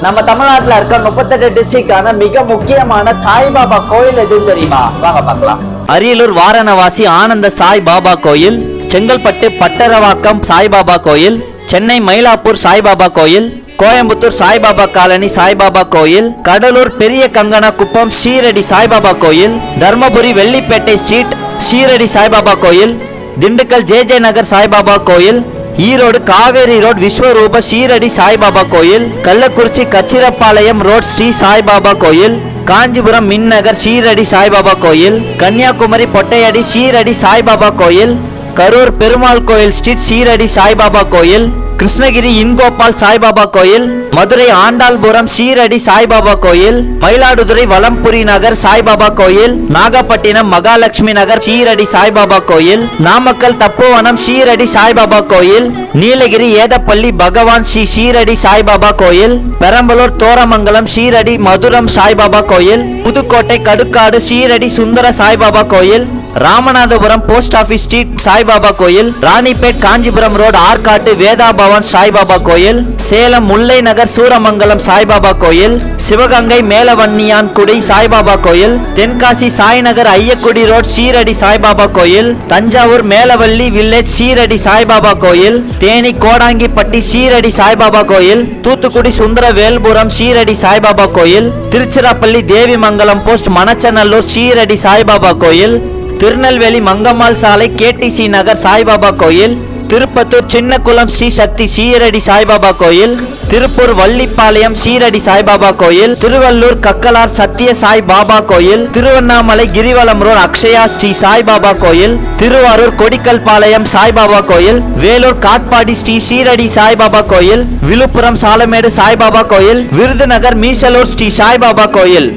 நம்ம தமிழ்நாட்டுல இருக்க 38 டிஸ்ட்ரிக்டான மிக முக்கியமான சாய்பாபா கோயில் எதுவும் தெரியுமா? வாங்க பார்க்கலாம். அரியலூர் வாரணவாசி ஆனந்த சாய்பாபா கோயில், செங்கல்பட்டு பட்டரவாக்கம் சாய்பாபா கோயில், சென்னை மயிலாப்பூர் சாய்பாபா கோயில், கோயம்புத்தூர் சாய்பாபா காலனி சாய்பாபா கோயில், கடலூர் பெரிய கங்கனா குப்பம் ஷீரடி சாய்பாபா கோயில், தர்மபுரி வெள்ளிப்பேட்டை ஸ்ட்ரீட் ஷீரடி சாய்பாபா கோயில், திண்டுக்கல் ஜே நகர் சாய்பாபா கோயில், ஈரோடு காவேரி ரோட் விஸ்வரூப ஷீரடி சாய்பாபா கோயில், கள்ளக்குறிச்சி கச்சிரப்பாளையம் ரோட் ஸ்ரீ சாய்பாபா கோயில், காஞ்சிபுரம் மின்னகர் ஷீரடி சாய்பாபா கோயில், கன்னியாகுமரி பொட்டையடி ஷீரடி சாய்பாபா கோயில், கரூர் பெருமாள் கோயில் ஸ்ட்ரீட் ஷீரடி சாய்பாபா கோயில், கிருஷ்ணகிரி இன்கோபால் சாய்பாபா கோயில், மதுரை ஆண்டாள்புரம் ஷீரடி சாய்பாபா கோயில், மயிலாடுதுறை வலம்புரி நகர் சாய்பாபா கோயில், நாகப்பட்டினம் மகாலட்சுமி நகர் ஷீரடி சாய்பாபா கோயில், நாமக்கல் தப்போவனம் ஷீரடி சாய்பாபா கோயில், நீலகிரி ஏதப்பள்ளி பகவான் ஸ்ரீ ஷீரடி சாய்பாபா கோயில், பெரம்பலூர் தோரமங்கலம் ஷீரடி மதுரம் சாய்பாபா கோயில், புதுக்கோட்டை கடுக்காடு ஷீரடி சுந்தர சாய்பாபா கோயில், Ramanathapuram post office street Saibaba கோயில், ராணிப்பேட் காஞ்சிபுரம் ரோடு ஆற்காட்டு வேதா பவன் சாய்பாபா கோயில், சேலம் முல்லை நகர் சூரமங்கலம் சாய்பாபா கோயில், சிவகங்கை மேலவன்னியான் குடி சாய்பாபா கோயில், தென்காசி சாய்நகர் ஐயக்குடி ரோட் ஷீரடி சாய்பாபா கோயில், தஞ்சாவூர் மேலவள்ளி வில்லேஜ் ஷீரடி சாய்பாபா கோயில், தேனி கோடாங்கிப்பட்டி ஷீரடி சாய்பாபா கோயில், தூத்துக்குடி சுந்தர வேல்புரம் ஷீரடி சாய்பாபா கோயில், திருச்சிராப்பள்ளி தேவிமங்கலம் போஸ்ட் மணச்சநல்லூர் ஷீரடி சாய்பாபா கோயில், திருநெல்வேலி மங்கம்மாள் சாலை கேடிசி நகர் சாய்பாபா கோயில், திருப்பத்தூர் சின்னக்குளம் ஸ்ரீ சக்தி ஷீரடி சாய்பாபா கோயில், திருப்பூர் வள்ளிப்பாளையம் ஷீரடி சாய்பாபா கோயில், திருவள்ளூர் கக்கலார் சத்திய சாய் பாபா கோயில், திருவண்ணாமலை கிரிவலம் ரோட் அக்ஷயா ஸ்ரீ சாய்பாபா கோயில், திருவாரூர் கொடிக்கல்பாளையம் சாய்பாபா கோயில், வேலூர் காட்பாடி ஸ்ரீ ஷீரடி சாய்பாபா கோயில், விழுப்புரம் சாலமேடு சாய்பாபா கோயில், விருதுநகர் மீசலூர் ஸ்ரீ சாய்பாபா கோயில்.